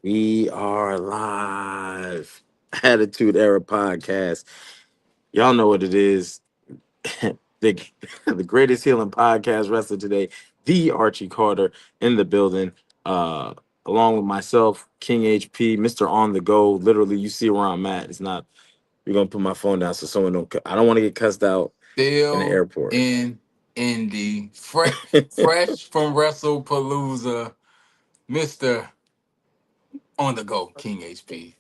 We are live. Attitude Era Podcast. Y'all know what it is. the, the greatest healing podcast wrestler today, the Archie Carter in the building. Uh, Along with myself, King HP, Mr. On the Go. Literally, you see where I'm at. It's not, we're gonna put my phone down so someone don't I don't want to get cussed out in the Still airport. in Indy. Fresh from Wrestlepalooza, Mr. On the Go, King HP.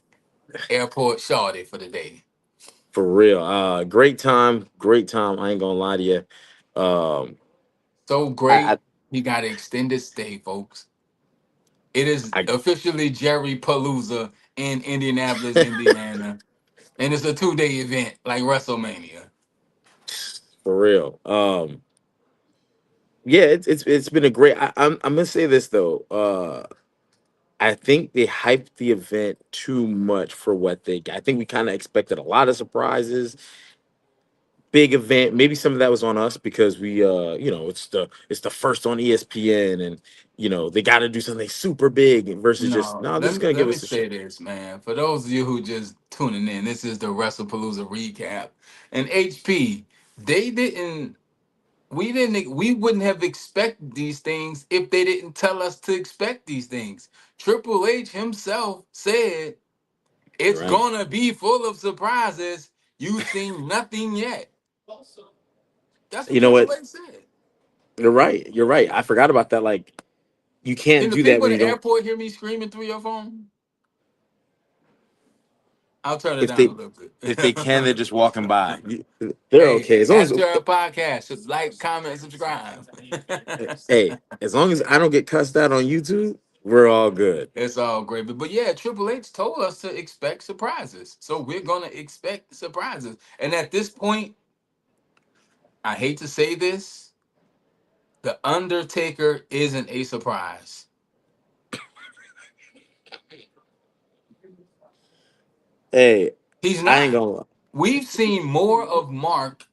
Airport shorty for the day. For real. Great time, great time. I ain't gonna lie to you. Um So I great, he got an extended stay, folks. It is I, officially Jerry Palooza in Indianapolis, Indiana. And it's a 2-day event like WrestleMania. for real. Yeah, it's been a great. I'm gonna say this though. I think they hyped the event too much for what they got. I think we kind of expected a lot of surprises. Big event. Maybe some of that was on us because we, it's the first on ESPN, and they got to do something super big versus just No, no. They're let just me gonna let give me us a show. say this, man. For those of you who just tuning in, this is the WrestlePalooza recap. And HP, they didn't we wouldn't have expected these things if they didn't tell us to expect these things. Triple H himself said it's Right. gonna be full of surprises. You've seen nothing yet. That's what You know Triple what? H said. You're right. You're right. I forgot about that. Like you can't Can the do that people when in you the don't. airport hear me screaming through your phone? I'll turn it If down a they little if they can, they're bit. just walking by. They're Hey, okay as long as Attitude Era Podcast. Just like, comment, and subscribe. hey, as long as I don't get cussed out on YouTube, we're all good. It's all great. But yeah, Triple H told us to expect surprises. So we're gonna expect surprises. And at this point, I hate to say this, the Undertaker isn't a surprise. Hey, He's I ain't not. gonna lie. We've seen more of Mark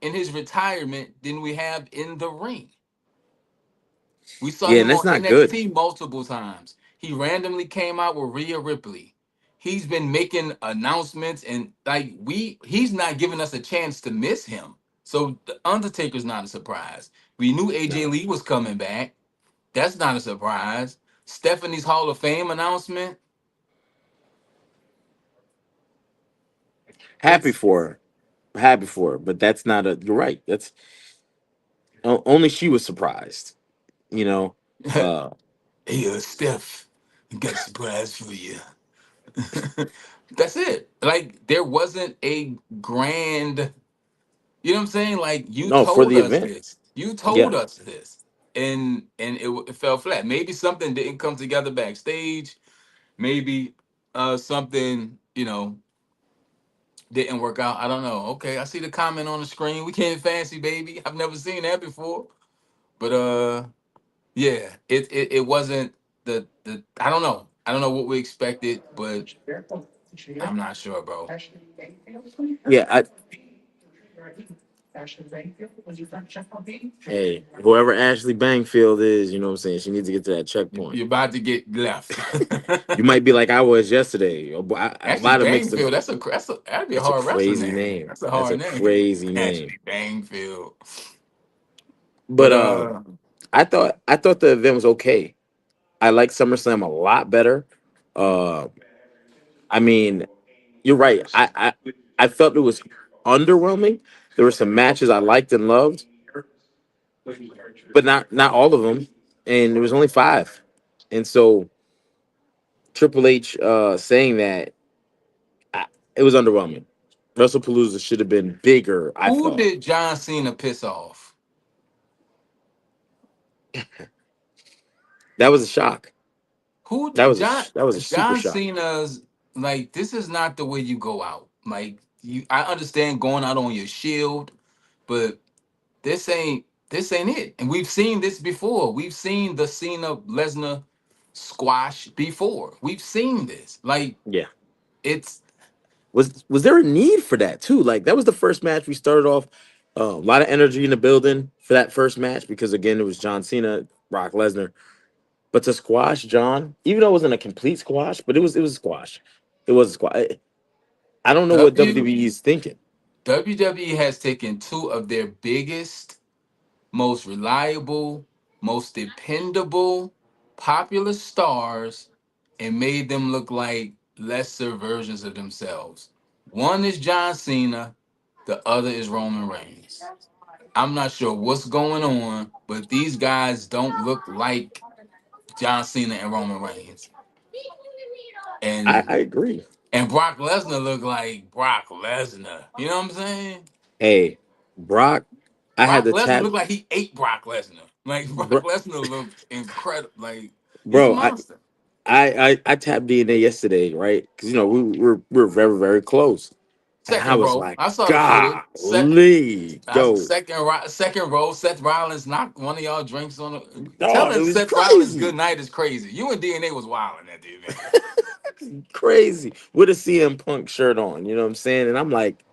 in his retirement than we have in the ring. We saw Yeah, and him that's on not good. NXT multiple times. He randomly came out with Rhea Ripley. He's been making announcements and he's not giving us a chance to miss him. So the Undertaker's not a surprise. We knew AJ No. Lee was coming back. That's not a surprise. Stephanie's Hall of Fame announcement. Happy It's for her. Happy for her. But that's not a you're right. That's only she was surprised, you know. Uh hey, Steph, I got a surprise for you. That's it. Like there wasn't a grand. You know what I'm saying? Like you no, for told the us event. this. You Yeah. told us this, and it fell flat. Maybe something didn't come together backstage. Maybe something didn't work out. I don't know. Okay, I see the comment on the screen. We can't fancy, baby. I've never seen that before. But yeah, it wasn't the. I don't know. I don't know what we expected, but I'm not sure, bro. Yeah, hey, whoever Ashley Bangfield is, you know what I'm saying? She needs to get to that checkpoint. You're about to get left. You might be like I was yesterday. A Ashley lot of mixed. Bangfield, that'd be a That's a hard wrestling crazy name. name. That's a That's a hard name. crazy name. Ashley Bangfield. But But I thought the event was okay. I like SummerSlam a lot better. Uh, I mean, you're right. I felt it was underwhelming. There were some matches I liked and loved, but not all of them. And there was only five. And so Triple H saying that it was underwhelming. WrestlePalooza should have been bigger. I who thought did John Cena piss off? that was a shock. Who That did was John that was a super John shock. Cena's like this is not the way you go out. Like you I understand going out on your shield, but this ain't it. And we've seen this before. We've seen the Cena Lesnar squash before. We've seen this. Like Yeah. it's Was there a need for that too? Like that was the first match we started off. A lot of energy in the building for that first match because again it was John Cena, Brock Lesnar. But to squash John, even though it wasn't a complete squash, but it was a squash. It was a squash. I don't know what W WWE is thinking. WWE has taken two of their biggest, most reliable, most dependable, popular stars and made them look like lesser versions of themselves. One is John Cena, the other is Roman Reigns. I'm not sure what's going on, but these guys don't look like John Cena and Roman Reigns. I, And I agree. and Brock Lesnar look like Brock Lesnar. You know what I'm saying? Hey, Brock, I had Brock to Lesnar tap, looked like he ate Brock Lesnar. Like Brock bro. Lesnar looked incredible. Like he's a bro I, monster. I tapped DNA yesterday, right? Because we're very very close, and I Second was row, like, I saw the footage. golly, yo, Second row. Seth Rollins knocked one of y'all drinks on. dog, it Telling was Seth Rollins good crazy, night is crazy. You and DNA was wilding at the event. crazy with a CM Punk shirt on. You know what I'm saying? And I'm like,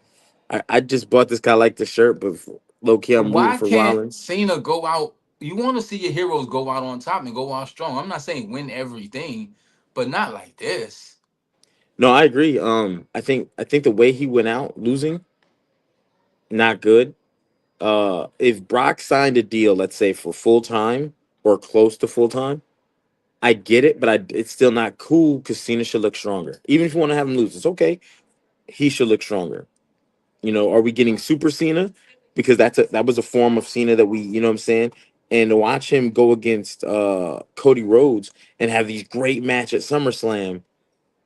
I just bought this guy like the shirt, but low key I'm rooting Why for can't Rollins. Cena go out? You want to see your heroes go out on top and go out strong. I'm not saying win everything, but not like this. No, I agree. I think the way he went out losing, not good. If Brock signed a deal, let's say for full time or close to full time, I get it, but it's still not cool because Cena should look stronger. Even if you want to have him lose, it's okay. He should look stronger. Are we getting Super Cena? Because that was a form of Cena that we, you know what I'm saying? And to watch him go against Cody Rhodes and have these great match at SummerSlam,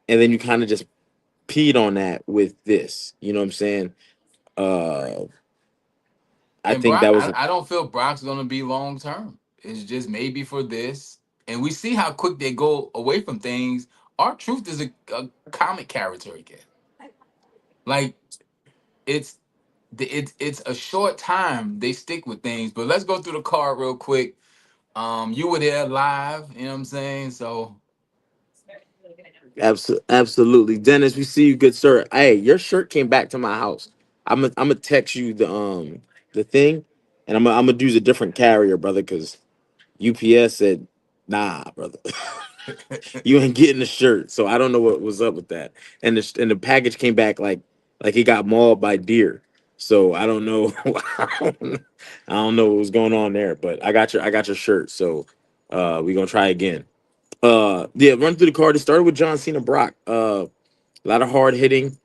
and then you kind of just peed on that with this. You know what I'm saying? Uh, I And think Brock, that was I don't feel Brock's gonna be long term. It's just maybe for this. And we see how quick they go away from things. Our truth is a comic character again. Like it's it's a short time they stick with things. But let's go through the card real quick. You were there live, you know what I'm saying? So absolutely. Dennis, we see you, good sir. Hey, your shirt came back to my house. I'm gonna text you the thing, and I'm gonna use a different carrier, brother, because UPS said, nah, brother, you ain't getting the shirt. So I don't know what was up with that. And the package came back like it got mauled by deer. So I don't know. I don't know what was going on there, but I got your shirt. So we gonna try again. Yeah, run through the card. It started with John Cena Brock. A lot of hard hitting.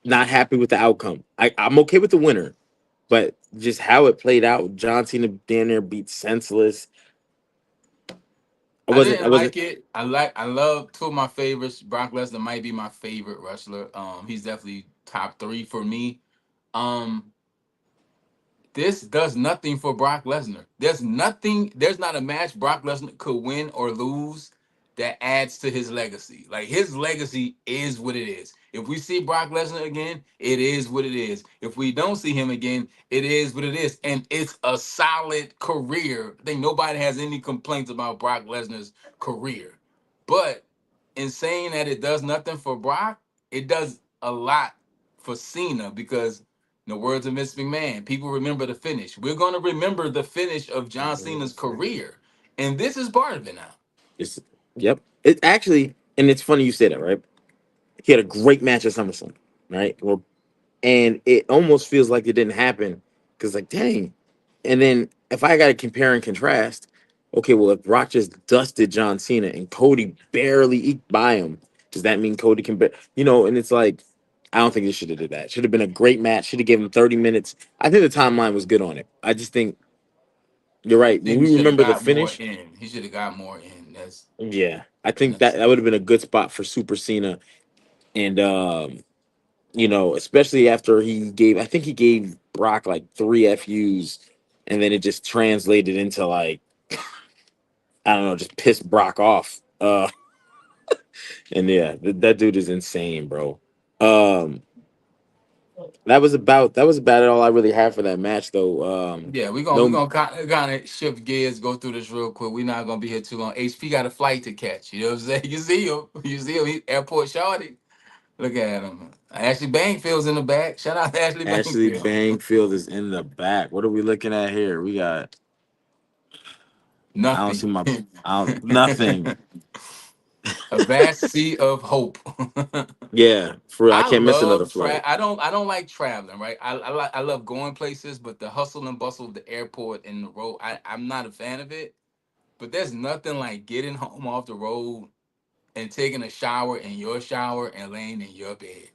Not happy with the outcome. I'm okay with the winner, but just how it played out. John Cena damn near beat senseless. I I wasn't. I didn't wasn't. like it. I love two of my favorites. Brock Lesnar might be my favorite wrestler. He's definitely top three for me. Um, this does nothing for Brock Lesnar. There's nothing, there's not a match Brock Lesnar could win or lose that adds to his legacy. Like his legacy is what it is. If we see Brock Lesnar again, it is what it is. If we don't see him again, it is what it is. And it's a solid career. I think nobody has any complaints about Brock Lesnar's career. But in saying that it does nothing for Brock, it does a lot for Cena because in the words of Miss McMahon, people remember the finish. We're going to remember the finish of John Cena's career. And this is part of it now. It's, yep. It actually, and it's funny you say that, right? He had a great match at SummerSlam, right? Well, and it almost feels like it didn't happen because, like, dang. And then if I got to compare and contrast, okay, well, if Brock just dusted John Cena and Cody barely eked by him, does that mean Cody can? And it's like, I don't think they should have did that. Should have been a great match. Should have given him 30 minutes. I think the timeline was good on it. I just think you're I right. When think he we should have remember the got more finish, in. He should have got more in. yeah, I think That's that would have been a good spot for Super Cena. And especially after I think he gave Brock like three FUs, and then it just translated into like, I don't know, just pissed Brock off. And yeah, that dude is insane, bro. Um, that was about all I really had for that match, though. yeah. We're No, gonna kind of shift gears, go through this real quick. We're not gonna be here too long. HP got a flight to catch. You know what I'm saying? You see him. He, airport shorty. Look at him. Ashley Bankfield's in the back. Shout out to Ashley Ashley Bankfield. Bangfield is in the back. What are we looking at here? We got I don't see Nothing. my nothing. A vast sea of hope. Yeah, for real. I I can't miss another love flight. I don't like traveling, right? I love going places, but the hustle and bustle of the airport and the road, I'm not a fan of it. But there's nothing like getting home off the road and taking a shower in your shower and laying in your bed.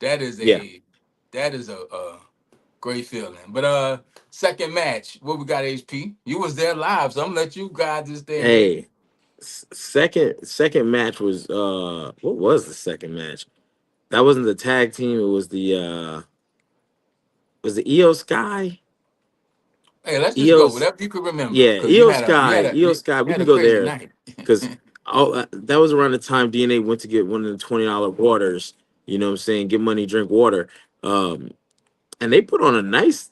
That is Yeah. a that is a great feeling. But second match, what we got, HP? You was there live, so I'm gonna let you guide this thing, baby. Hey, second match was what was the second match? That wasn't the tag team. It was the EO Sky. Hey, let's just go. EO's Whatever you can remember. Yeah, Cause EO Sky. you We had can a go crazy there night. because that was around the time DNA went to get one of the $20 waters. You know what I'm saying? Get money, drink water. Um, and they put on a nice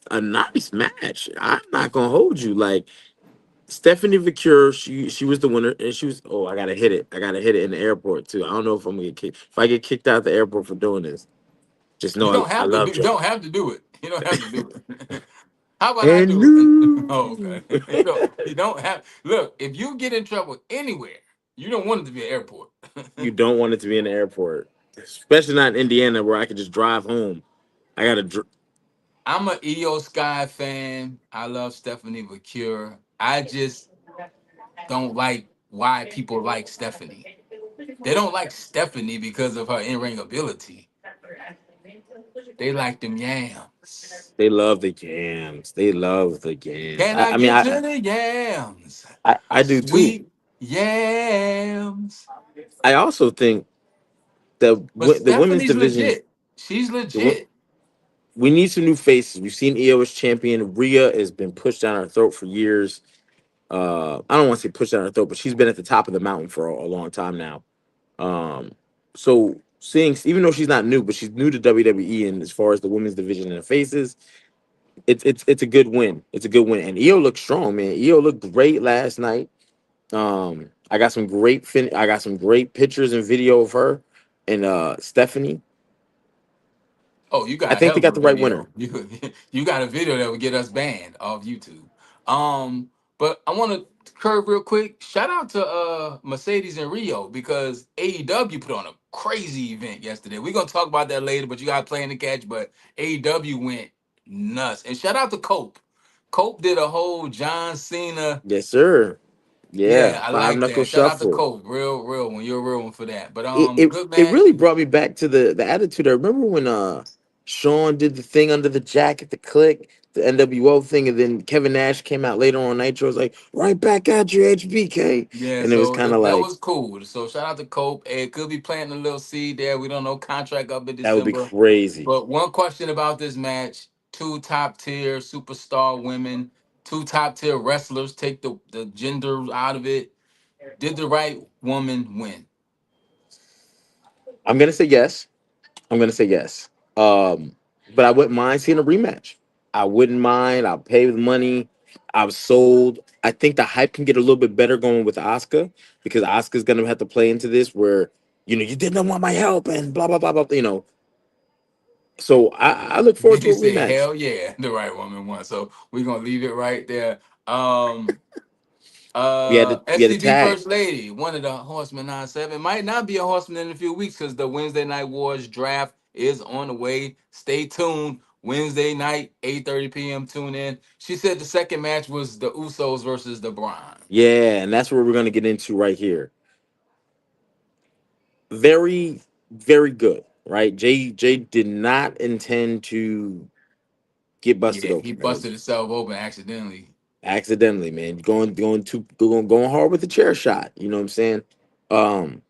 match. I'm not gonna hold you. Like Stephanie Vicure, she was the winner, and she was. Oh, I gotta hit it. I gotta hit it in the airport too. I don't know if I'm gonna get kicked. If I get kicked out the airport for doing this, just know I love You y'all. don't have to do it. You don't have to do it. How about I And do it? Oh, okay. new. You don't have look, if you get in trouble anywhere, you don't want it to be an airport. You don't want it to be in the airport, especially not in Indiana where I could just drive home. I gotta. I'm a EO Sky fan. I love Stephanie Vicure. I just don't like why people like Stephanie. They don't like Stephanie because of her in-ring ability. They like them yams. They love the yams. They love the yams. Can I, I I mean, get I, to the yams? I, I do too. Sweet yams. I also think that But the women's Stephanie's division, legit. She's the wo- legit. we need some new faces. We've seen EO as champion. Rhea has been pushed down our throat for years. I don't want to say pushed down our throat, but she's been at the top of the mountain for a long time now. Um, so seeing, even though she's not new, but she's new to WWE, and as far as the women's division and the faces, it's a good win. It's a good win, and EO looked strong, man. EO looked great last night. I got some great pictures and video of her and Stephanie. Oh, you I got a think hell they of got a the right winner. video. You got a video that would get us banned off YouTube. But I want to curve real quick. Shout out to Mercedes and Rio because AEW put on a crazy event yesterday. We're gonna talk about that later, but you got playing the catch. But AEW went nuts. And shout out to Cope. Cope did a whole John Cena. Yes, sir. Yeah, Yeah, I five like knuckle that. Shout out to shuffle. Cope. Real one. You're a real one for that. But It, it good it match. really brought me back to the attitude. I remember when Sean did the thing under the jacket, the click, the NWO thing, and then Kevin Nash came out later on Nitro. Was like, right back at you, HBK, Yeah, and it was so kind of that like was cool. So shout out to Cope. It could be planting a little seed there. We don't know contract up in that would be December. crazy. But one question about this match: two top tier superstar women, two top tier wrestlers. Take the gender out of it. Did the right woman win? I'm gonna say yes. I'm gonna say yes. Um, but I wouldn't mind seeing a rematch. I wouldn't mind. I'll pay the money. I've sold. I think the hype can get a little bit better going with Asuka because Asuka's gonna have to play into this where you didn't want my help and blah blah blah blah. So I look forward to You a said rematch. hell yeah, the right woman won. So we're gonna leave it right there. We had a SCB tag. First Lady, one of the Horsemen 9-7. Might not be a Horseman in a few weeks because the Wednesday Night Wars draft is on the way. Stay tuned. Wednesday night, 8:30 p.m. Tune in. She said the second match was the Usos versus the Browns. Yeah, and that's what we're gonna get into right here. Very, very good. Right? Jay did not intend to get busted Yeah, he open. Right? busted himself open accidentally. Accidentally, man. Going hard with the chair shot. You know what I'm saying? Um,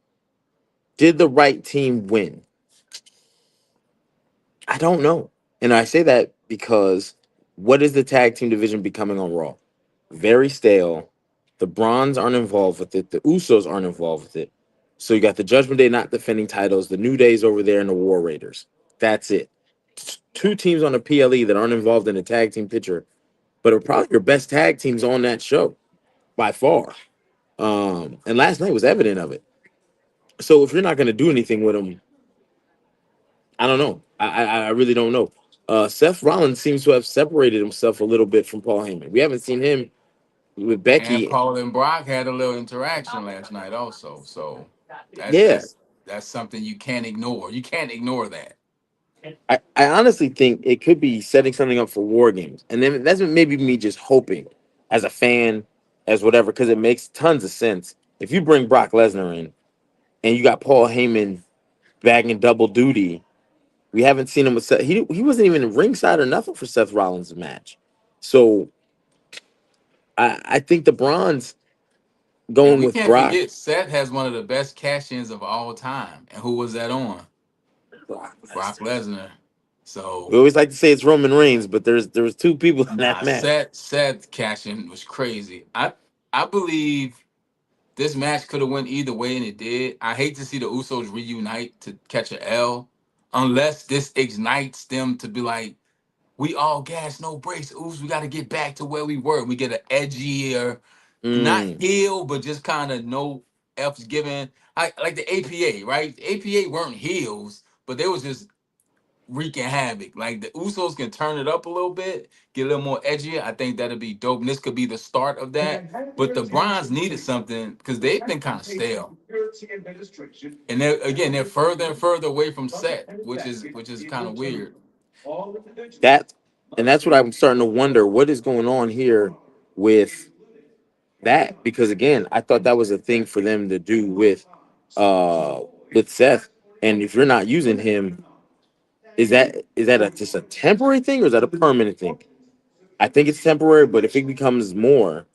did the right team win? I don't know. And I say that because what is the tag team division becoming on Raw? Very stale. The Bronze aren't involved with it. The Usos aren't involved with it. So you got the Judgment Day not defending titles, the New Days over there, and the War Raiders. That's it. Two teams on the PLE that aren't involved in the tag team picture, but are probably your best tag teams on that show by far. And last night was evident of it. So if you're not going to do anything with them, I don't know. I really don't know. Seth Rollins seems to have separated himself a little bit from Paul Heyman. We haven't seen him. with And Becky. Paul and Brock had a little interaction last night also. So that's Yeah, that's that's something you can't ignore. You can't ignore that. I honestly think it could be setting something up for War Games, and then that's maybe me just hoping as a fan, as whatever, because it makes tons of sense. If you bring Brock Lesnar in and you got Paul Heyman bagging double duty, we haven't seen him with Seth. He wasn't even ringside or nothing for Seth Rollins' match. So I think the Bronze And going we with can't Brock. forget Seth has one of the best cash-ins of all time. And who was that on? Brock Brock Lesnar. Lesnar. We So always like to say it's Roman Reigns, but there was two people in that nah, match. Seth cash-in was crazy. I believe this match could have went either way, and it did. I hate to see the Usos reunite to catch a L, unless this ignites them to be like, we all gas, no brakes. Oops, we got to get back to where we were. We get an edgier, not Mm, heel, but just kind of no F's given. Like the APA, right? The APA weren't heels, but they was just wreaking havoc. Like the Usos can turn it up a little bit, get a little more edgier. I think that'd be dope. And this could be the start of that. But the Bronze needed something because they've been kind of stale. And they're further and further away from set, which is kind of weird. that and that's what I'm starting to wonder. What is going on here with that? Because again, I thought that was a thing for them to do with Seth. And if you're not using him, is that just a temporary thing or is that a permanent thing? I think it's temporary, but if it becomes more,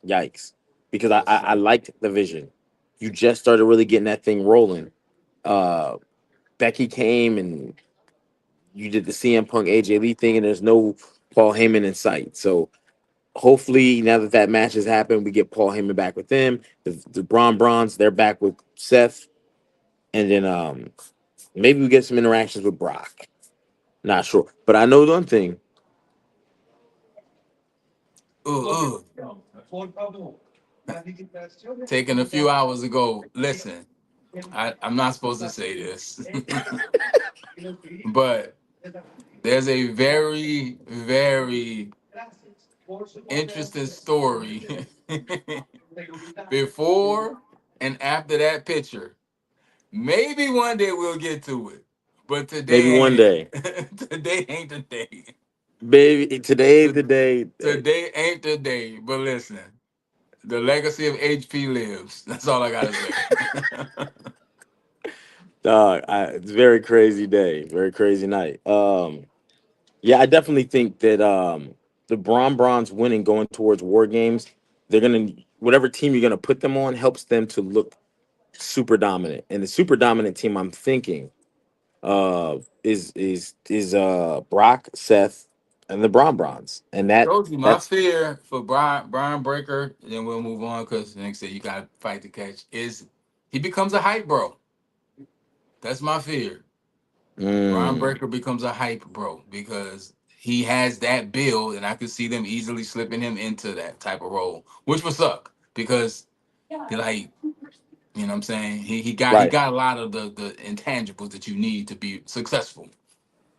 yikes. Because I liked the vision. You just started really getting that thing rolling. Uh Becky came and you did the CM Punk AJ Lee thing, and there's no Paul Heyman in sight. So hopefully, now that that match has happened, we get Paul Heyman back with them. The Bronze, they're back with Seth, and then maybe we get some interactions with Brock. Not sure, but I know one thing. Ugh, taking a few hours ago. Listen, I'm not supposed to say this, but there's a very, very interesting story before and after that picture. Maybe one day we'll get to it, but Maybe today one ain't day, it. Today ain't the day. baby. Today, To- today, Today ain't the day. But listen, the legacy of HP lives. That's all I gotta say. dog. It's a very crazy day, very crazy night. Yeah, I definitely think that the Bronze winning going towards War Games, they're gonna whatever team you're gonna put them on helps them to look super dominant. And the super dominant team I'm thinking is Brock, Seth, and the Bronze. And Told you my that's fear for Brian Breaker, and then we'll move on because the next day you gotta fight to catch, is he becomes a hype bro. That's my fear. Brian mm, Breaker becomes a hype bro because he has that build, and I could see them easily slipping him into that type of role, which would suck because he like, you know what I'm saying? He right. got a lot of the intangibles that you need to be successful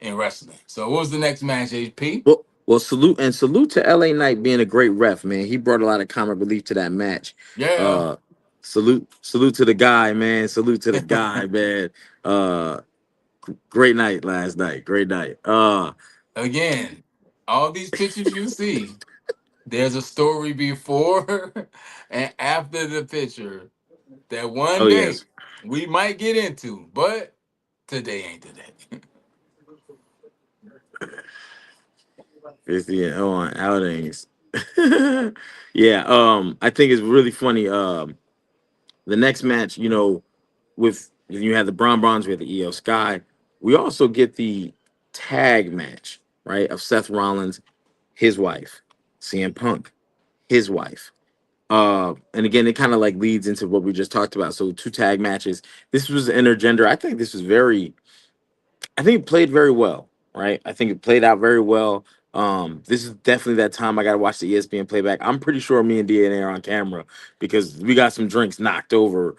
in wrestling. So what was the next match, HP? Well, salute to LA Knight being a great ref, man. He brought a lot of comic relief to that match. Yeah. Uh, salute to the guy, man. Salute to the guy, man. Uh, Great night last night. Great night. Again, all these pictures you see, there's a story before and after the picture that one Oh day yes, we might get into, but today ain't the day. it's the on outings. Yeah, I think it's really funny. The next match, with you have the Bronze, we have the EO Sky. We also get the tag match, right, of Seth Rollins, his wife, CM Punk, his wife. And again, it kind of like leads into what we just talked about. So two tag matches. This was intergender. I think this was very I think it played very well, right? I think it played out very well. This is definitely that time I gotta watch the ESPN playback. I'm pretty sure me and DNA are on camera because we got some drinks knocked over,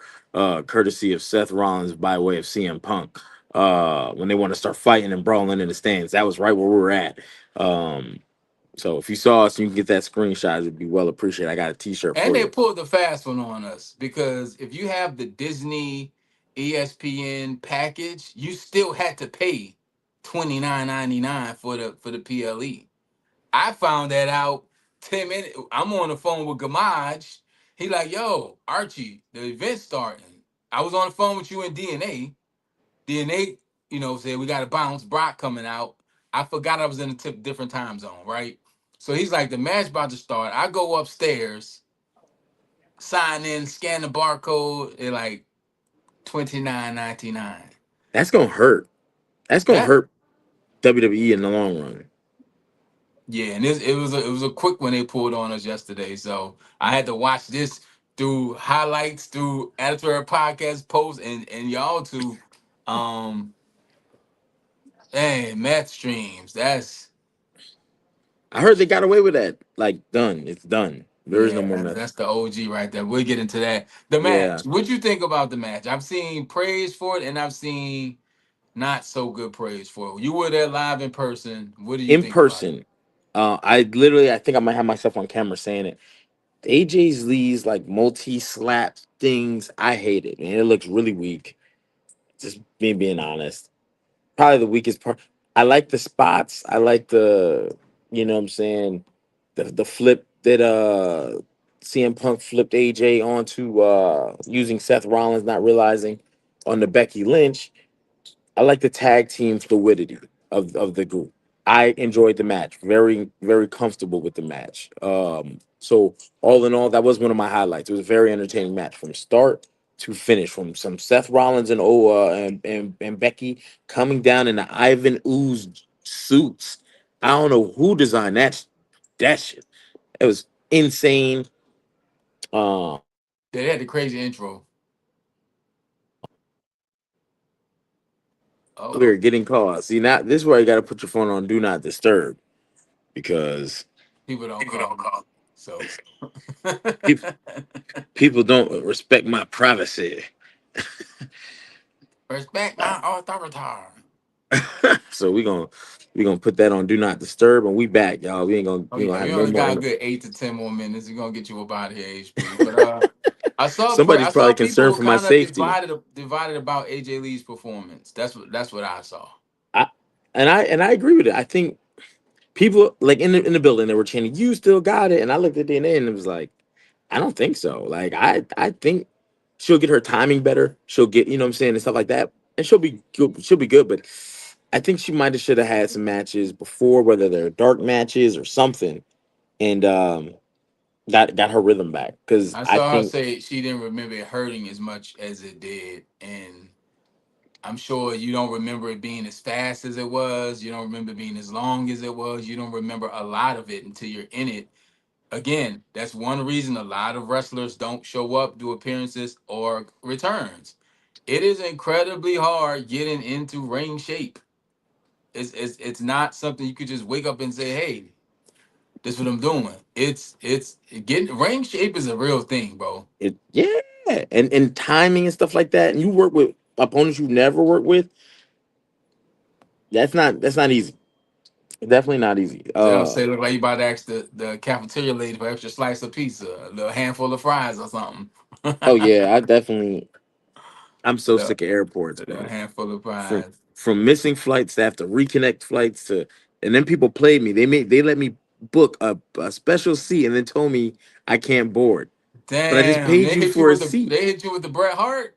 courtesy of Seth Rollins by way of CM Punk. When they want to start fighting and brawling in the stands, that was right where we were at. Um, So if you saw us and you can get that screenshot, it'd be well appreciated. I got a T-shirt And for they you. pulled the fast one on us because if you have the Disney ESPN package, you still had to pay $29.99 for the PLE. I found that out 10 minutes. I'm on the phone with Gamaj. He like, yo, Archie, the event's starting. I was on the phone with you in DNA. DNA, said we got to bounce. Brock coming out. I forgot I was in a different time zone, right? So he's like, the match about to start. I go upstairs, sign in, scan the barcode. They're like 29.99. That's gonna hurt. That's gonna That hurt WWE in the long run. Yeah, and it was a quick one they pulled on us yesterday. So I had to watch this through highlights, through editorial podcast posts, and y'all too. Um, Math streams. That's I heard they got away with that. Like done. It's done. There is no Yeah, more that's meth. that's the OG right there. We'll get into that. The Yeah. match. What'd you think about the match? I've seen praise for it, and I've seen not so good praise for it. You were there live in person. What do you In think about it? person. I think I might have myself on camera saying it. AJ's Lee's like multi slap things. I hate it, man. It looks really weak. Just me being honest. Probably the weakest part. I like the spots. I like the, you know what I'm saying, the flip that CM Punk flipped AJ onto using Seth Rollins, not realizing on the Becky Lynch. I like the tag team fluidity of the group. I enjoyed the match. Very, very comfortable with the match. So all in all, that was one of my highlights. It was a very entertaining match from start to finish. From some Seth Rollins and and Becky coming down in the Ivan Ooze suits. I don't know who designed that shit. It was insane. They had the crazy intro. We're Oh, getting calls. See, now this is where you got to put your phone on do not disturb because people don't call me. So people people don't respect my privacy. respect Uh, my authority. so we gonna put that on do not disturb, and we back, y'all. We ain't gonna Oh we gonna yeah, have we no only more. got a good 8 to 10 more minutes. We're gonna get you up out of here, HP. But I Somebody's saw probably people concerned were for my kind of safety. divided about AJ Lee's performance. That's what I saw. I and I agree with it. I think people like in the building they were chanting, "You still got it," and I looked at DNA and it was like, I don't think so. Like I think she'll get her timing better. She'll get you know what I'm saying and stuff like that, and she'll be good. She'll be good, but I think she might have should have had some matches before, whether they're dark matches or something, and got her rhythm back. Because I I saw her think say she didn't remember it hurting as much as it did, and I'm sure you don't remember it being as fast as it was. You don't remember it being as long as it was. You don't remember a lot of it until you're in it. Again, that's one reason a lot of wrestlers don't show up, do appearances, or returns. It is incredibly hard getting into ring shape. It's not something you could just wake up and say, "Hey, this is what I'm doing." It's getting ring shape is a real thing, bro. yeah, and timing and stuff like that. And you work with opponents you never worked with. That's not easy. Definitely not easy. They'll say look like you about to ask the cafeteria lady for extra slice of pizza, a little handful of fries or something. Oh yeah, I definitely. I'm so the, sick of airports, the bro. handful of From fries. from missing flights to have to reconnect flights to, and then people played me. They let me book a special seat and then told me I can't board. But I just Damn, paid they you hit you for a with the seat. they hit you with the Bret Hart.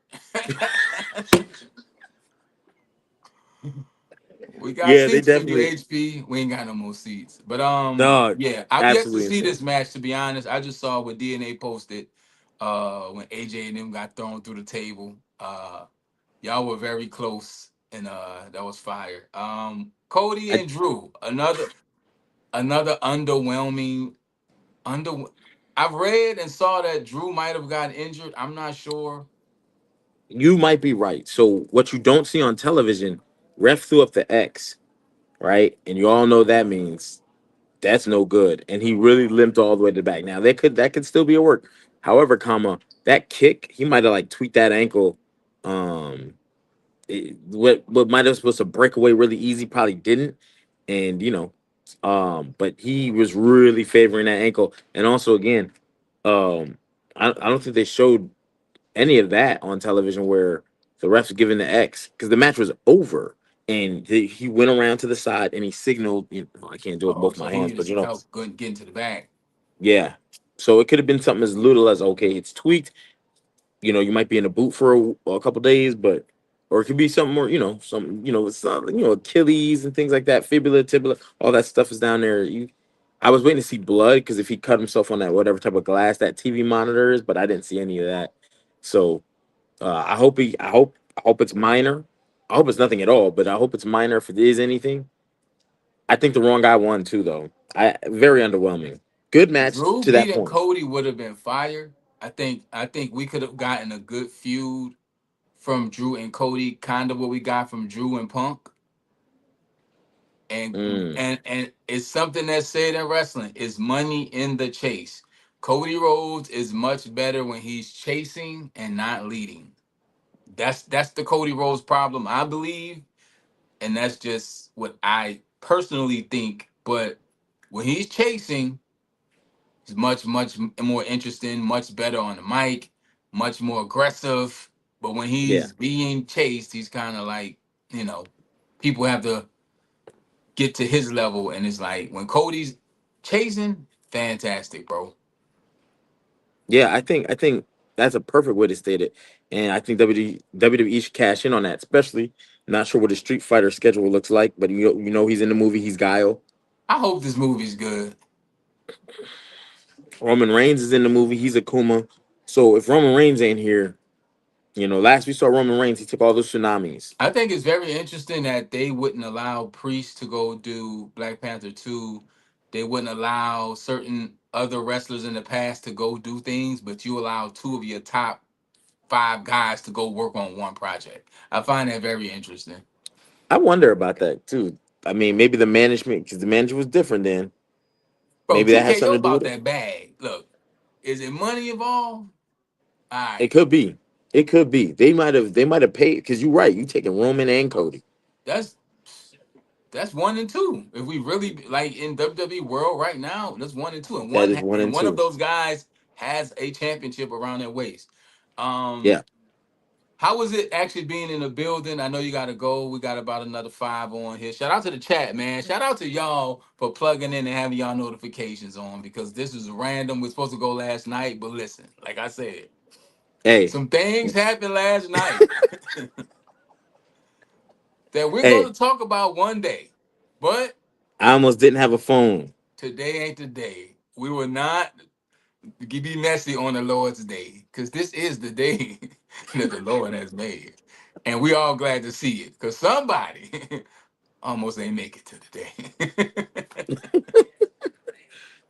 We got Yeah, they seats for you, definitely. HP. We ain't got no more seats. But Dog, yeah, I've yet to absolutely see insane. this match to be honest. I just saw what DNA posted when AJ and them got thrown through the table. Y'all were very close and that was fire. Cody I and Drew, another underwhelming under I've read and saw that Drew might have gotten injured. I'm not sure. You might be right. So what you don't see on television, ref threw up the X, right? And you all know that means that's no good. And he really limped all the way to the back. Now that could still be a work. However, that kick, he might have like tweaked that ankle. What might have supposed to break away really easy probably didn't. And But he was really favoring that ankle, and also again, um, I don't think they showed any of that on television where the refs giving the X because the match was over and he went around to the side and he signaled. I can't do it with Oh, both so my he hands, needed but some help getting to the bag. yeah. So it could have been something as little as okay, it's tweaked. You might be in a boot for a couple days, but or it could be something more. Some it's not, Achilles and things like that, fibula, tibula, all that stuff is down there. I was waiting to see blood because if he cut himself on that whatever type of glass that TV monitor is, but I didn't see any of that. So I hope it's minor. I hope it's nothing at all, but I hope it's minor if it is anything. I think the wrong guy won too, though. I Very underwhelming. Good match Drew to that beating point. Cody would have been fire. I think we could have gotten a good feud from Drew and Cody, kind of what we got from Drew and Punk. And Mm, and it's something that's said in wrestling is money in the chase. Cody Rhodes is much better when he's chasing and not leading. That's the Cody Rhodes problem, I believe, and that's just what I personally think. But when he's chasing, he's much more interesting, much better on the mic, much more aggressive. But when yeah, he's being chased, he's kind of like, you know, people have to get to his level, and it's like when Cody's chasing, fantastic, bro. yeah. I think that's a perfect way to state it, and I think WWE should cash in on that. Especially, not sure what his Street Fighter schedule looks like, but he's in the movie. He's Guile. I hope this movie's good. Roman Reigns is in the movie. He's Akuma. So if Roman Reigns ain't here, last we saw Roman Reigns, he took all those tsunamis. I think it's very interesting that they wouldn't allow Priest to go do Black Panther 2. They wouldn't allow certain other wrestlers in the past to go do things, but you allow two of your top five guys to go work on one project. I find that very interesting. I wonder about that too. I mean, maybe the management, because the manager was different then. Bro, Maybe that has TKO something to do about with it. that bag. Look, is it money involved? All It right. could be. It could be. They might have paid because you're right. You taking Roman and Cody. That's that's one and two. If we really like in WWE world right now, that's one and two, and That is one and one of two. those guys has a championship around their waist. Yeah. Um, how was it actually being in the building? I know you got to go. We got about another five on here. Shout out to the chat, man. Shout out to y'all for plugging in and having y'all notifications on because this is random. We're supposed to go last night, but listen, like I said, Hey. some things happened last night that we're going Hey. to talk about one day, but I almost didn't have a phone. today ain't the day. We will not be messy on the Lord's day because this is the day that the Lord has made. And we all glad to see it because somebody almost ain't make it to the day.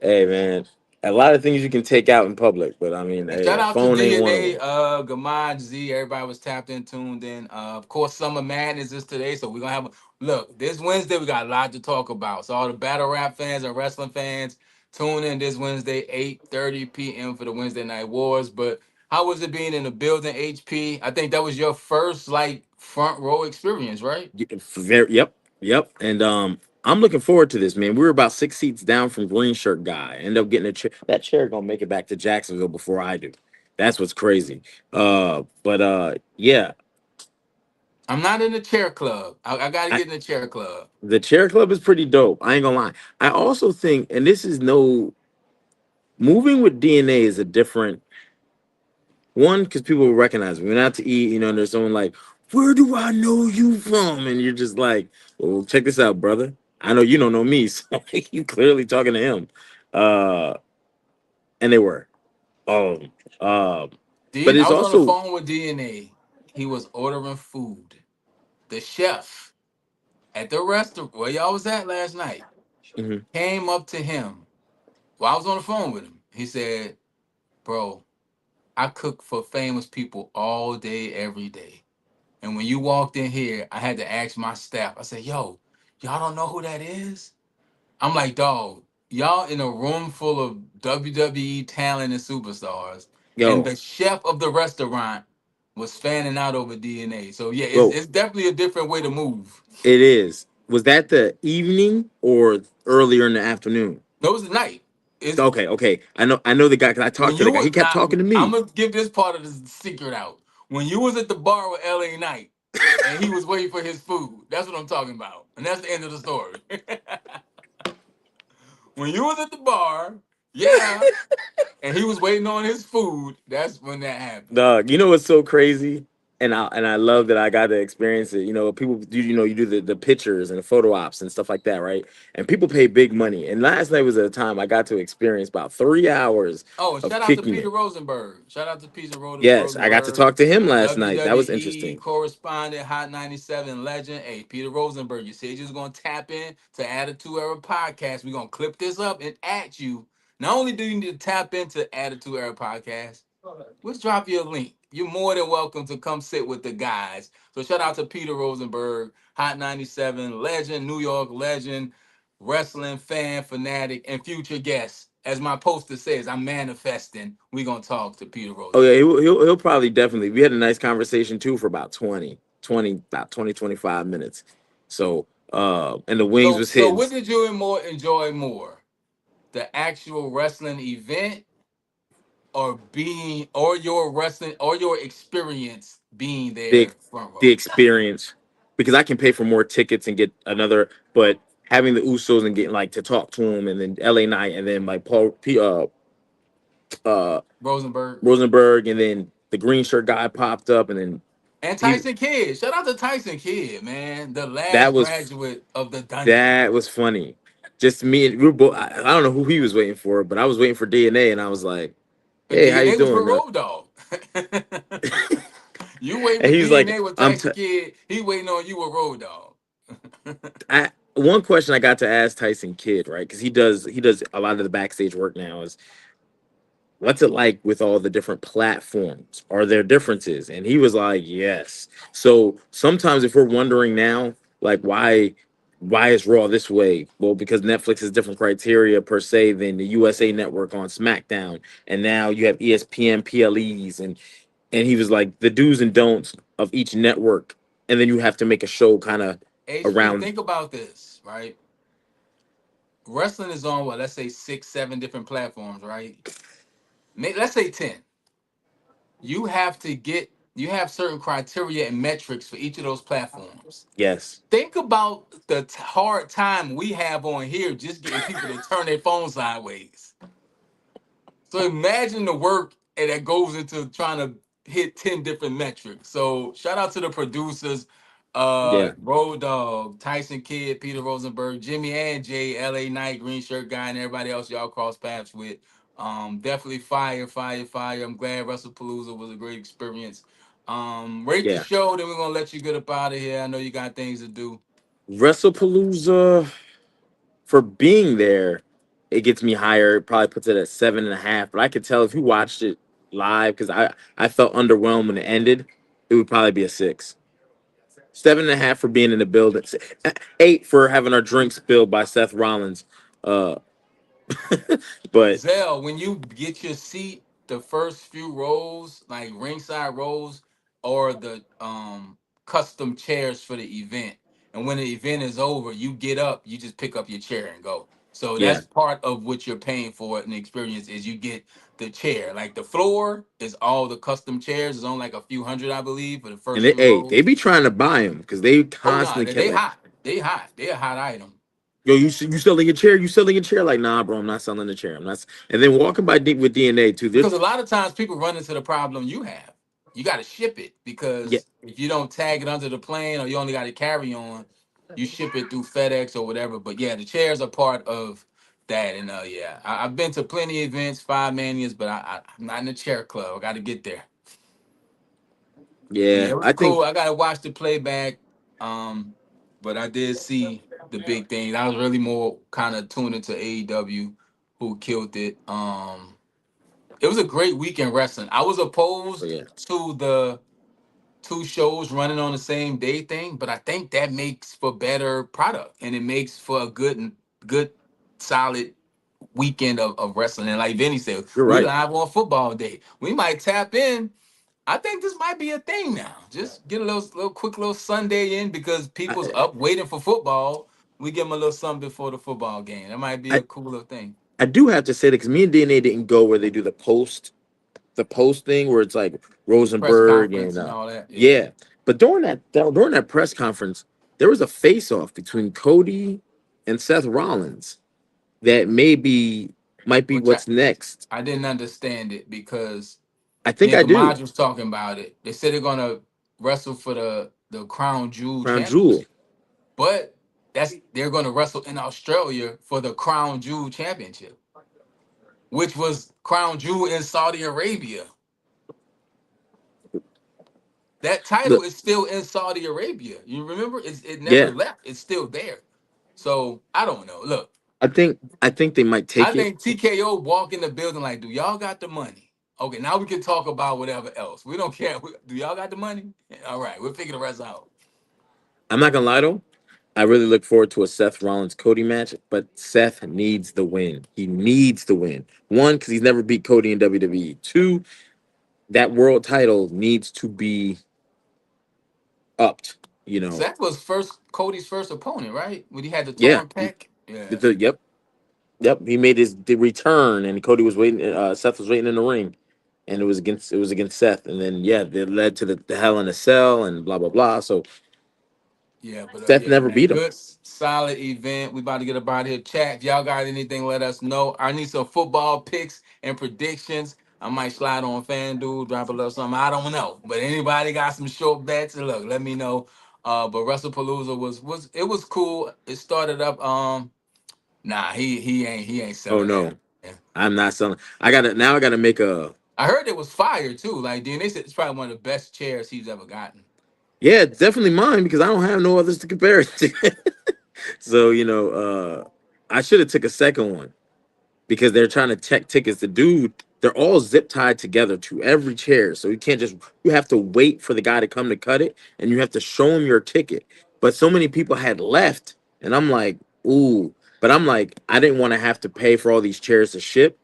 Hey man. A lot of things you can take out in public, but I mean, And hey, shout a out to phone ain't one of DNA, them. Gamad Z. Everybody was tapped in, tuned in. Of course, Summer Madness is today, so we're gonna have a look. This Wednesday, we got a lot to talk about. So all the battle rap fans and wrestling fans, tune in this Wednesday, 8:30 p.m. for the Wednesday Night Wars. But how was it being in the building, HP? I think that was your first like front row experience, right? Very, yep, yep. And I'm looking forward to this, man. We were about 6 seats down from Green Shirt Guy. End up getting a chair. That chair gonna make it back to Jacksonville before I do. That's what's crazy. But yeah, I'm not in the chair club. I got to I, get in the chair club. the chair club is pretty dope. I ain't gonna lie. I also think, and this is no moving with DNA is a different one because people will recognize me. We're out to eat, and there's someone like, "Where do I know you from?" And you're just like, "Well, check this out, brother. I know you don't know me, so you clearly talking to him." Uh, and they were. Um, um, but I it's was on the also phone with DNA. He was ordering food. The chef at the restaurant where y'all was at last night mhm. came up to him while I was on the phone with him. He said, "Bro, I cook for famous people all day, every day. And when you walked in here, I had to ask my staff. I said, yo, y'all don't know who that is?" I'm like, dog, y'all in a room full of WWE talent and superstars, and Yo, the chef of the restaurant was fanning out over DNA. So yeah, it's bro, it's definitely a different way to move. it is. Was that the evening or earlier in the afternoon? No, it was the night. It's Okay, okay. I know the guy because I when talked to the you guy. were He kept not. talking to I'm me. gonna give this part of the secret out. When you was at the bar with LA Knight and he was waiting for his food, that's what I'm talking about, and that's the end of the story. When you was at the bar, yeah, and he was waiting on his food, that's when that happened. Dog, you know what's so crazy? And I love that I got to experience it. You know, people do you do the pictures and the photo ops and stuff like that, right? And people pay big money. And last night was a time I got to experience about 3 hours Oh, and of shout out to kicking Peter it. Rosenberg. Shout out to Peter Yes, I got to Rosenberg, talk to him last night. That was WWE interesting. correspondent, Hot 97 legend. Hey, Peter Rosenberg, you said you was gonna tap in to Attitude Era podcast. We're gonna clip this up and at you. Not only do you need to tap into Attitude Era podcast, let's drop you a link. You're more than welcome to come sit with the guys. So shout out to Peter Rosenberg, Hot 97 legend, New York legend, wrestling fan, fanatic, and future guest. As my poster says, I'm manifesting. We're going to talk to Peter Oh yeah, Rosenberg. he'll probably definitely. We had a nice conversation too for about 25 minutes. So, and the wings So, was so hitting. what did you enjoy more? The actual wrestling event or your wrestling, or your experience being the there front the row? experience because I can pay for more tickets and get another. But having the Usos and getting like to talk to him, and then LA Knight, and then like uh Rosenberg. Rosenberg, and then the green shirt guy popped up, and then And he Tyson Kidd. Shout out to Tyson Kidd, man. The that last was graduate of the dungeon. that was funny. Just me and we were both. I don't know who he was waiting for, but I was waiting for DNA, and I was like, But "Hey, how you DNA was doing?" for Road Dogg. You waiting for And he's like, DNA with "I'm." Tyson Kidd. He waiting on you with Road Dogg. One question I got to ask Tyson Kidd, right? Because he does a lot of the backstage work now. Is what's it like with all the different platforms? Are there differences? And he was like, yes. So sometimes if we're wondering now, like why is Raw this way? Well, because Netflix has different criteria per se than the USA Network on SmackDown, and now you have ESPN PLEs, and he was like the do's and don'ts of each network, and then you have to make a show kind of HP, around. think about this, right? Wrestling is on what, let's say 6, 7 different platforms, right? Let's say 10. You have certain criteria and metrics for each of those platforms. Yes, Think about the hard time we have on here just getting people to turn their phone sideways. So imagine the work that goes into trying to hit 10 different metrics. So shout out to the producers, yeah, Road Dogg, Tyson Kidd, Peter Rosenberg, Jimmy and Jay, LA Knight, Green Shirt Guy, and everybody else y'all cross paths with. Definitely fire, fire, fire. I'm glad Wrestlepalooza was a great experience. Rate the yeah. show, then we're gonna let you get up out of here. I know you got things to do. Wrestlepalooza. For being there, it gets me higher. It probably puts it at 7.5. But I could tell if you watched it live, because I felt underwhelmed when it ended, it would probably be a 6. 7.5 for being in the building. 8 for having our drinks spilled by Seth Rollins. Uh, but Zell, when you get your seat, the first few rows, like ringside rows, or the custom chairs for the event. And when the event is over, you get up, you just pick up your chair and go. So yeah, that's part of what you're paying for in the experience is you get the chair. Like the floor is all the custom chairs. It's on like a few hundred, I believe, for the and first they, few hey, they rows. be trying to buy them because they Oh no, constantly kept they like, hot. They hot. They a hot item. "Yo, you selling your chair? You selling your chair?" Like, nah, bro, I'm not selling the chair. I'm not. And then walking by with DNA too. Because a This, lot of times people run into the problem you have. You got to ship it yeah, because if you don't tag it under the plane or you only got to carry on, you ship it through FedEx or whatever. But yeah, the chairs are part of that. And yeah, I've been to plenty of events, five manias, but I'm not in the chair club. I got to get there. But yeah, yeah. it was I think, cool. I got to watch the playback. Um, but I did see the big things. I was really more kind of tuned into AEW, who killed it. It was a great weekend wrestling. I was but opposed yeah, to the two shows running on the same day thing, but I think that makes for better product and it makes for a good, solid weekend of wrestling. And like Vinny said, you're we right. live on football day. We might tap in. I think this might be a thing now. Just get a little quick little Sunday in because people's I up waiting for football. We give them a little something before the football game. That might be I, a cooler thing. I do have to say that because me and DNA didn't go where they do the post thing where it's like Press Rosenberg conference and and all that. Yeah. yeah. But during that press conference, there was a face off between Cody and Seth Rollins that might be Which what's next. I didn't understand it because I think me and I do. Kamaj was talking about it. They said they're gonna wrestle for the Crown Jewel Crown Jewel. Championship, but they're gonna wrestle in Australia for the Crown Jewel Championship, which was Crown Jewel in Saudi Arabia. That title Look, is still in Saudi Arabia. You remember? It never yeah. left. It's still there. So I don't know. Look, I think they might I take it. think TKO walk in the building like, do y'all got the money? Okay, now we can talk about whatever else. We don't care. Do y'all got the money? All right, we'll figure the rest out. I'm not gonna lie though. I really look forward to a Seth Rollins Cody match, but Seth needs the win. He needs the win. One, because he's never beat Cody in WWE. Two, that world title needs to be upped. You know, Seth was first Cody's first opponent, right? When he had the yeah. torn pec. Yeah. Yep, yep. He made the return, and Cody was waiting. Seth was waiting in the ring, and it was against Seth, and then yeah, it led to the Hell in a Cell and blah blah blah. So Yeah, but Seth yeah, never man, beat him. good, solid event. We about to get up out of here. Chat, if y'all got anything, let us know. I need some football picks and predictions. I might slide on FanDuel, drop a little something. I don't know, but anybody got some short bets? Look, let me know. But Wrestlepalooza was it was cool. It started up. Nah, he ain't Oh selling that. no, Man. I'm not selling. I gotta make a. I heard it was fire too. Like DNA said, it's probably one of the best chairs he's ever gotten. Yeah, it's definitely mine because I don't have no others to compare it to. So I should have took a second one because they're trying to check tickets. The dude, they're all zip tied together to every chair, so you can't just. You have to wait for the guy to come to cut it, and you have to show him your ticket. But so many people had left, and I'm like, ooh. But I'm like, I didn't want to have to pay for all these chairs to ship,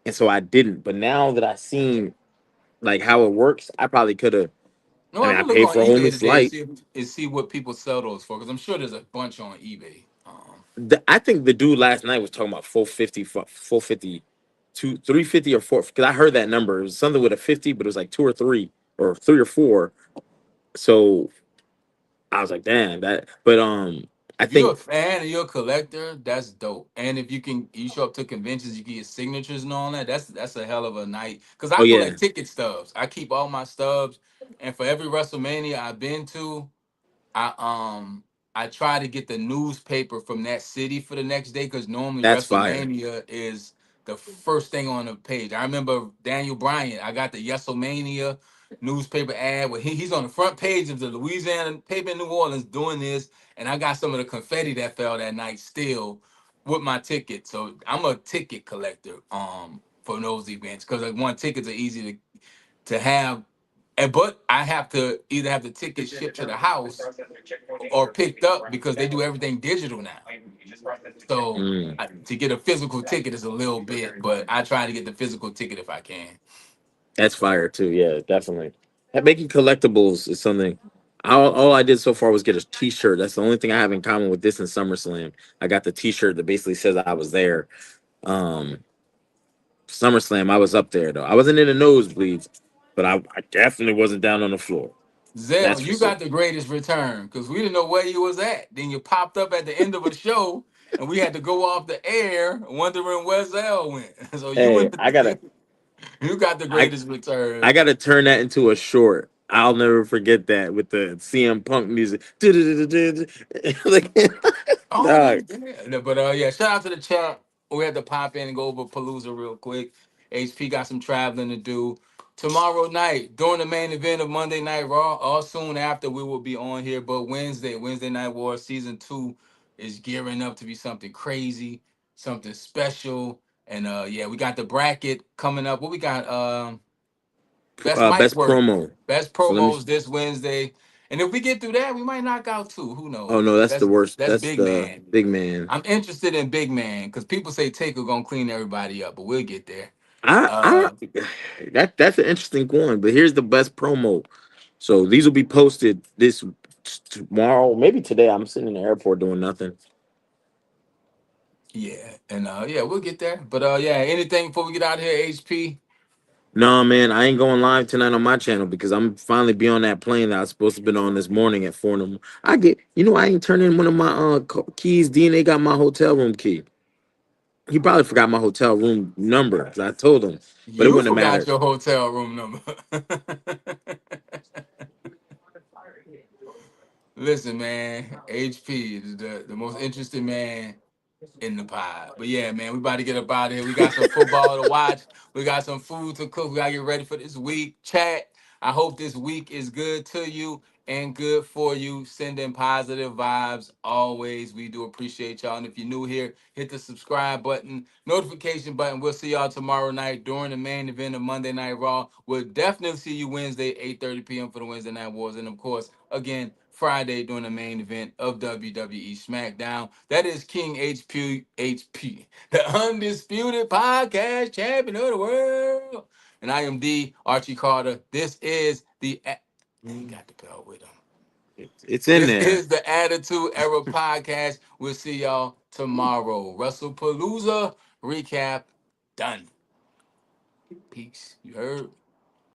and so I didn't. But now that I seen like how it works, I probably could have. No, I I'm mean, I gonna look paid on for a whole new eBay today flight. and see what people sell those for because I'm sure there's a bunch on eBay. I think the dude last night was talking about 450, 450, 350 or four. Because I heard that number. It was something with a 50, but it was like two or three or four. So I was like, damn that. But I If you're a think, fan and you're a collector, that's dope. And if you show up to conventions, you get your signatures and all that. That's a hell of a night. Cause oh I yeah, collect ticket stubs. I keep all my stubs, and for every WrestleMania I've been to, I I try to get the newspaper from that city for the next day because normally that's fire. WrestleMania is the first thing on the page. I remember Daniel Bryan. I got the Yeselmania newspaper ad where he's on the front page of the Louisiana paper in New Orleans doing this, and I got some of the confetti that fell that night still with my ticket. So I'm a ticket collector for those events because like one tickets are easy to have, and but I have to either have the ticket shipped to the house or picked up because they do everything digital now. So Mm, to get a physical ticket is a little bit, but I try to get the physical ticket if I can. that's fire too. Yeah, definitely. Making collectibles is something. All I did so far was get a T-shirt. That's the only thing I have in common with this and SummerSlam. I got the T-shirt that basically says I was there. Um, SummerSlam, I was up there though. I wasn't in the nosebleeds, but I definitely wasn't down on the floor. Zell, That's for you sure. got the greatest return because we didn't know where you was at. Then you popped up at the end of a show, and we had to go off the air wondering where Zell went. So Hey, you got the I greatest I return. gotta turn that into a short. I'll never forget that with the CM Punk music. Like, Oh dog. yeah. No, but yeah, shout out to the chat. We had to pop in and go over Palooza real quick. HP got some traveling to do. Tomorrow night, during the main event of Monday Night Raw, or soon after, we will be on here. But Wednesday Night War season 2 is gearing up to be something crazy, something special. And yeah, we got the bracket coming up. What we got? Best mic Best work, promo. best So let me. promos this Wednesday. And if we get through that, we might knock out two. Who Oh knows? no, that's the That's worst. that's That's big the man. big man. I'm interested in big man because people say Taker gonna clean everybody up, but we'll get there. I Uh, that's an interesting one. But here's the best promo. So these will be posted this tomorrow, maybe today. I'm sitting in the airport doing nothing. yeah, and yeah, we'll get there. But yeah, anything before we get out of here, HP? No, man, I ain't going live tonight on my channel because I'm finally be on that plane that I was supposed to been on this morning at 4 in the morning. I ain't turning in one of my keys. DNA got my hotel room key. He probably forgot my hotel room number 'cause I told him, but it You wouldn't have forgot mattered. your hotel room number. Listen, man, HP is the most interesting man in the pod. But yeah, man, we about to get up out of here. We got some football to watch. We got some food to cook. We gotta get ready for this week. Chat. I hope this week is good to you and good for you. Sending positive vibes always. We do appreciate y'all. And if you're new here, hit the subscribe button, notification button. We'll see y'all tomorrow night during the main event of Monday Night Raw. We'll definitely see you Wednesday, 8:30 p.m. for the Wednesday Night Wars. And of course, again, Friday during the main event of WWE SmackDown. That is King HP, the undisputed podcast champion of the world. And I am D Archie Carter. This is he got the bell with him. It's in This there. is the Attitude Era podcast. We'll see y'all tomorrow. Wrestlepalooza recap done. Peace. You heard?